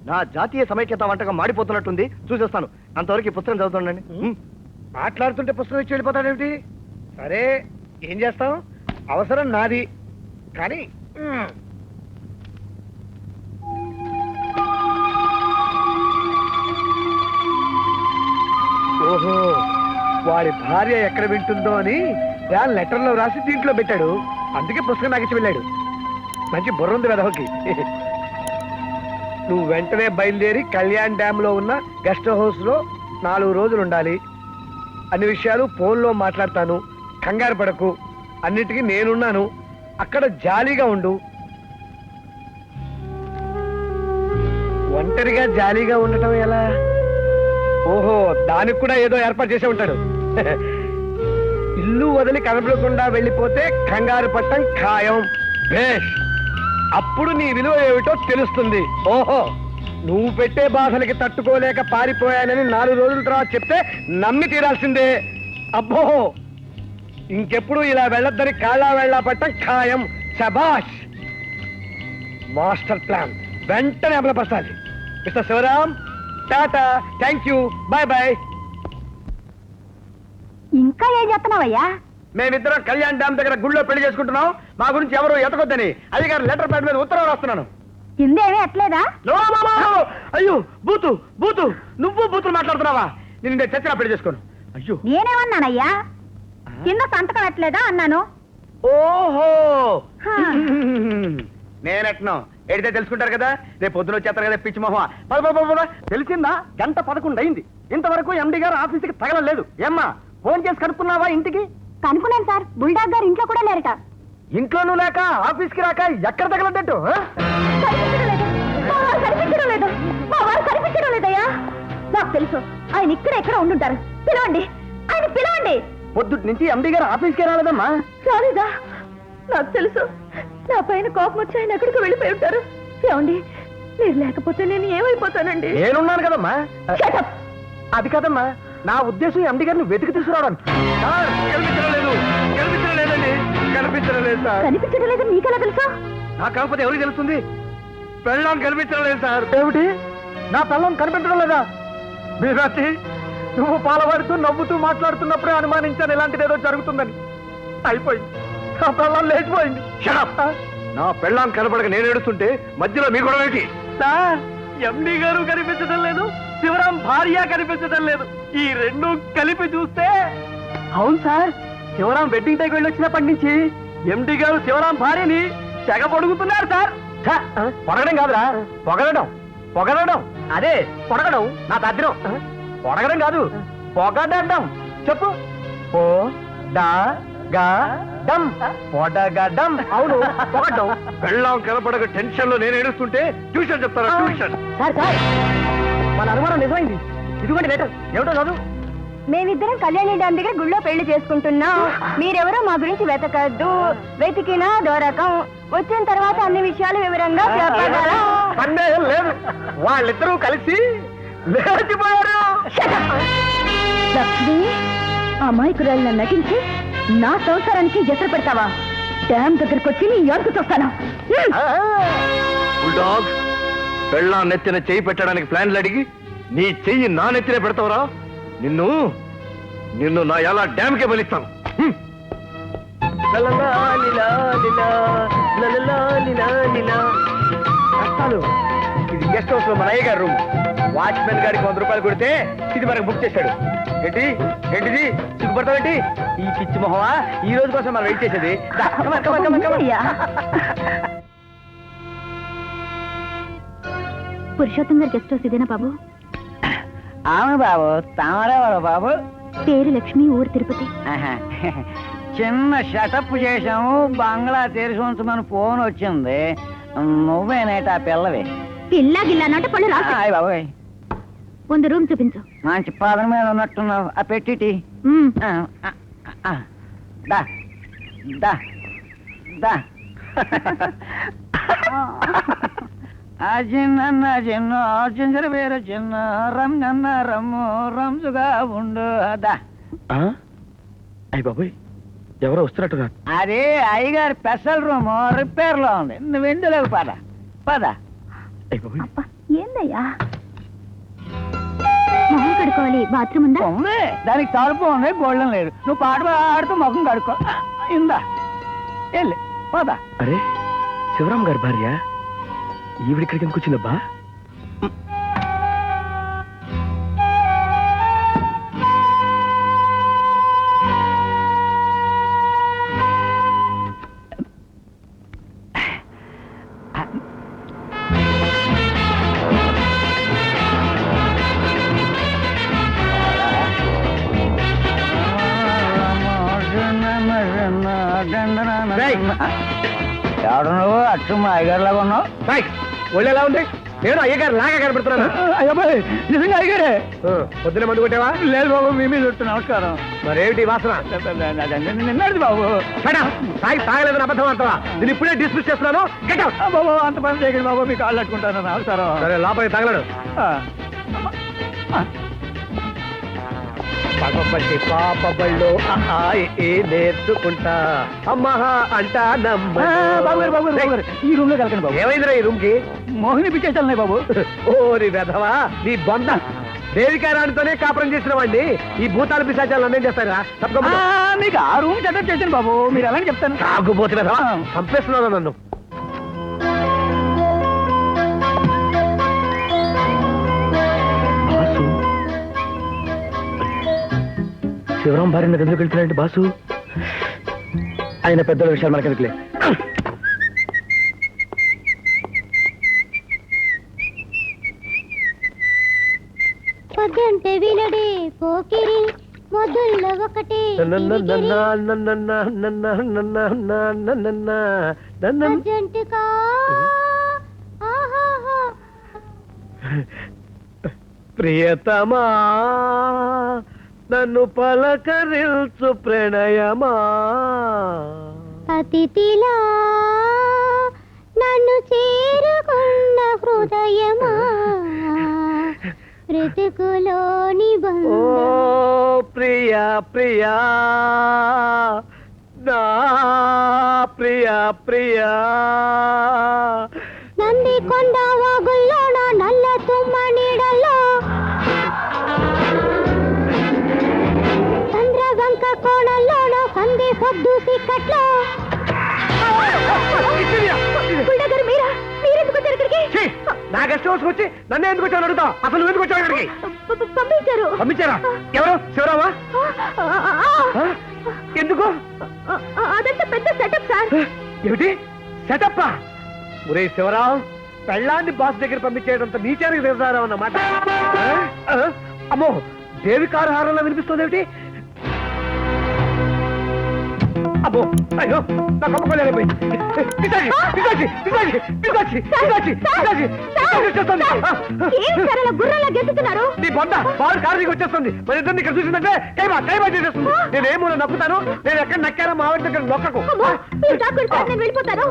నా జాతీయ సమైక్యత వంటకం మాడిపోతున్నట్టుంది, చూసేస్తాను. అంతవరకు ఈ పుస్తకం చదువుతుండండి. మాట్లాడుతుంటే పుస్తకం ఇచ్చి వెళ్ళిపోతాడేమిటి? సరే, ఏం చేస్తాం, అవసరం నాది. కానీ ఓహో, వాడి భార్య ఎక్కడ వింటుందో అని దాని లెటర్లో రాసి దీంట్లో పెట్టాడు. అందుకే పుస్తకం నాకు ఇచ్చి వెళ్ళాడు. మంచి బుర్ర ఉంది వెధవకి. నువ్వు వెంటనే బయలుదేరి కళ్యాణ్ డ్యామ్ లో ఉన్న గెస్ట్ హౌస్ లో 4 రోజులు ఉండాలి. అన్ని విషయాలు ఫోన్లో మాట్లాడతాను, కంగారు పడకు. అన్నిటికీ నేనున్నాను, అక్కడ జాలీగా ఉండు. ఒంటరిగా జాలీగా ఉండటం ఎలా? ఓహో, దానికి కూడా ఏదో ఏర్పాటు చేసే ఉంటాడు. ఇల్లు వదిలి కనపడకుండా వెళ్ళిపోతే కంగారు పట్టం ఖాయం. భేష్, అప్పుడు నీ విలువ ఏమిటో తెలుస్తుంది. ఓహో, నువ్వు పెట్టే బాధలకి తట్టుకోలేక పారిపోయానని 4 రోజుల తర్వాత చెప్తే నమ్మి తీరాల్సిందే. అబ్బో, ఇంకెప్పుడు ఇలా వెళ్ళొద్దని కాళ్ళ వెళ్ళా పట్టం ఖాయం. శబాష్, మాస్టర్ ప్లాన్ వెంటనే అమలుపరచాలి. Mister Shivaram, tata, thank you, bye bye. ఇంకా ఏం చెప్తున్నావయ్యా? మేమిద్దరం కళ్యాణ్ డ్యామ్ దగ్గర గుళ్ళో పెళ్లి చేసుకుంటున్నాం. మా గురించి ఎవరు ఎతకొద్దని అధికారి లెటర్ ప్యాడ్ మీద ఉత్తరం రాస్తున్నాను. కిందేమీ ఎట్లేదా? అయ్యో, బూతు బూతు, నువ్వు బూతులు మాట్లాడుతున్నావా? నేను చచ్చిన పెళ్లి చేసుకోను. అయ్యో, నేనేమన్నానయ్యా? కింద సంతకం ఎట్లేదా అన్నాను. ఓహో, నేనెట్ను ఎడితే తెలుసుకుంటారు కదా, రేపు పొద్దున వచ్చేస్తారు కదా పిచ్చి మొహ. తెలిసిందా? 11 అయింది, ఇంతవరకు ఎండి గారు ఆఫీస్కి తగలలేదు. ఏమ్మా, ఫోన్ చేసి కనుక్కున్నావా ఇంటికి? కనుక్కున్నాను సార్, బుల్డాగ్ గారు ఇంట్లో కూడా లేరట. ఇంట్లోనూ లేక ఆఫీస్కి రాక ఎక్కడ తగలడ్డట్టు? కనిపించడం లేదయ్యా. నాకు తెలుసు, ఆయన ఇక్కడ ఎక్కడ ఉండుంటారు. పిలవండి, ఆయన పిలవండి. పొద్దుటి నుంచి ఎండి గారు ఆఫీస్కి రాలేదమ్మా. రాలేదా? నాకు తెలుసు, నా పైన కోపం వచ్చి ఆయన ఎక్కడికి వెళ్ళిపోయి ఉంటారు. ఏమండి, మీరు లేకపోతే నేను ఏమైపోతానండి? నేనున్నాను కదమ్మా. అది కదమ్మా, నా ఉద్దేశం ఎండి గారిని వెతికి తీసుకురావడానికి. కనిపించడం లేదండి, కనిపించడం లేదు సార్. కనిపించడం లేదు మీకెలా తెలుసా? నాకు కాకపోతే ఎవరికి తెలుస్తుంది? పెళ్ళం కనిపించడం లేదు సార్. ఏమిటి, నా పెళ్ళం కనిపించడం లేదా? మీరాచి, నువ్వు పాలవాడుతూ నవ్వుతూ మాట్లాడుతున్నప్పుడే అనుమానించాను ఇలాంటిది ఏదో జరుగుతుందని. అయిపోయింది, నా పెళ్ళం లేచిపోయింది. నా పెళ్ళం కనపడక నేను ఏడుస్తుంటే మధ్యలో మీ గొడవ ఏంటి? సార్, ఎండి గారు కనిపించడం లేదు, శివరాం భార్య కనిపించడం లేదు. ఈ రెండు కలిపి చూస్తే అవును సార్, శివరాం వెడ్డింగ్ టైకి వెళ్ళి వచ్చినప్పటి నుంచి ఎండి గారు శివరాం భార్యని తెగ పొడుగుతున్నారు సార్. పొడగడం కాదురా, పొగడడం. పొగడడం అదే పొడగడం, నా తద్దిరం. పొడగడం కాదు, పొగడడం. చెప్పు. ఓ డా గా డమ్, పొడగడం. అవును, పొగడం. పెళ్ళాం కనపడక టెన్షన్ లో నేను ఏడుస్తుంటే ట్యూషన్ చెప్తారా? ట్యూషన్. సార్ సార్, మన అనుమానం నిజమైంది. ఇదిగోండి లెటర్, ఏమిటో చదువు. మేమిద్దరం కళ్యాణి డ్యామ్ దగ్గర గుళ్ళో పెళ్లి చేసుకుంటున్నాం. మీరెవరో మా గురించి వెతకద్దు, వెతికినా దొరకం. వచ్చిన తర్వాత అన్ని విషయాలు వివరంగా చెప్పగలం. సందేహం లేదు, వాళ్ళిద్దరూ కలిసి లేచిపోయారు. లక్ష్మి, అమాయకురాలను నటించి నా సంసారానికి ఎసరు పెడతావా? డ్యామ్ దగ్గరకు వచ్చి నీ ఎవరికి చూస్తాను. బుల్డాగ్, పెళ్ళా నెత్తిన చెయ్యి పెట్టడానికి ప్లాన్లు అడిగి నీ చెయ్యి నా నెత్తిన పెడతావురా? నిన్ను నిన్ను నా ఎలా డ్యామ్కే బలిస్తాను. కష్టాలు. ఇది గెస్ట్ హౌస్ లో మన అయ్య గారి రూమ్. వాచ్మెన్ గారికి 100 రూపాయలు కొడితే ఇది మనకు బుక్ చేశాడు. ఏంటి ఏంటిది సిగ్గుపడతావేంటి? ఈ పిచ్చి మొహమా, ఈ రోజు కోసం మనం వెయిట్ చేసేది. పురుషోత్తం గారి గెస్ట్ హౌస్ ఇదేనా బాబు? అవును బాబు, తామరేవారు బాబు. పేరు లక్ష్మి, ఊరు తిరుపతి. చిన్న షటప్ చేసాము, బంగ్లా తెరిచి ఉంచమని ఫోన్ వచ్చింది. నువ్వేనేట ఆ పిల్లవి? పిల్ల గిల్ల అన్నట్టు పళ్ళు రాసు. అయ్య బాబోయ్, ముందు రూమ్ చూపించు. మంచి పాదం మీద ఉన్నట్టున్నావు. ఆ పెట్టిటి దా దా దా. చిన్న చిన్న చింజర వేరే చిన్న రమ్మ రమ్ము రంజుగా ఉండు. దా. అయ్య బాబోయ్, ఎవరో వస్తున్నట్టున్నారు. అదే అయ్యగారి స్పెషల్ రూమ్ రిపేర్ లో ఉంది. నువ్వు ఎందులోకి పద పద. అయ్య బాబోయ్, ఏంది ఏందయ్యా మొహం కడుకోవాలి బాత్రూమ్ ఉందా ఉంది దానికి తలుపు ఉంది గోళ్ళం లేదు నువ్వు పాట పాడుతూ ముఖం కడుక్కో ఇందా వెళ్ళి పోదా అరే శివరాం గారి భార్య ఈవిడిక్కడికి ఎందుకు వచ్చిందబ్బా? ఎవడు నువ్వు అచ్చు మా అయ్యగారులాగా ఉన్నావు ఒళ్ళు ఎలా ఉంది? నేను అయ్యగారు లాగా కనపడుతున్నాను. అయ్యో బాయ్ నిజంగా అయ్యగారే పొద్దున మందు కొట్టావా? లేదు బాబు మీ మీద ఒట్టు నమస్కారం మరేమిటి వాసన? నిన్నది బాబు తాగలేదని అబద్ధం అంటావా? నేను ఇప్పుడే డిస్మిస్ చేస్తున్నాను. Get out. బాబు అంత పని చేయకండి బాబు మీకు కాళ్ళు అట్టుకుంటాను నమస్కారం సరే లోపలికి తగలడు. పగపట్టి పాప బళ్ళు నేర్చుకుంటా అమ్మహా అంటా బాబు గారు, బాబు గారు, బాబు గారు, ఈ రూమ్ లో కలకండి బాబు ఏమైందిరా ఈ రూమ్ కి? మోహిని పిచ్చేసాలన్నాయి బాబు ఓరి వెధవా నీ బొంద దేవికారానితోనే కాపురం చేసిన వాడిని ఈ భూతాల పిశాచాలు అన్నేం చేస్తారా? తప్పకుండా మీకు ఆ రూమ్ సెటప్ చేశాను బాబు మీరు ఎలా చెప్తాను తాగుబోతు వెధవా చంపేస్తున్నావు నన్ను. శివరాం భార్య మీద ఎందుకు వెళ్తున్నాడు బాసు? ఆయన పెద్దల విషయాలు మనకి ఎందుకులే. పొద్దంటే విలడే పోకిరి మొదల్లో ఒకటే అర్జెంటుగా ప్రియతమా నన్ను పలకరిల్చు ప్రణయమా అతిథిలా నన్ను చేరుకున్న హృదయమా బ్రతుకులోని ఓ ప్రియా ప్రియా నా ప్రియా ప్రియా నంది కొండ వాగుల్లోన నల్ల తుమ్మ నీడల్లో చంద్రవంక కోణంలోన సంధి పొద్దు సిక్కట్లో మీరెందుకు వచ్చారు ఇక్కడికి? నా గెస్ట్ హౌస్ వచ్చి నన్ను ఎందుకు వచ్చావు అడుగుతా. అసలు నువ్వు ఎందుకు వచ్చావు ఇక్కడికి? పంపించారు. పంపించారా? ఎవరు? శివరామా? ఎందుకు? అదంతా పెద్ద సెటప్ సార్. ఏమిటి సెటప్? ఒరే శివరాం పెళ్ళాన్ని బాస్ దగ్గర పంపించేయడంత నీచానికి దిగజారావు అన్నమాట. అమ్మో దేవికారహారంలో వినిపిస్తుంది ఏమిటి? అబ్బో అయ్యో నా కప్పలేకపోయింది. నీ బొంద బారు కారు దిగి వచ్చేస్తుంది. మన ఇద్దరిని ఇక్కడ చూసిందంటే కైమా చేసేస్తుంది. నేనేమో నొక్కుతాను. నేను ఎక్కడ నక్కానో మా వాడి దగ్గర నొక్కకు. వెళ్ళిపోతాను.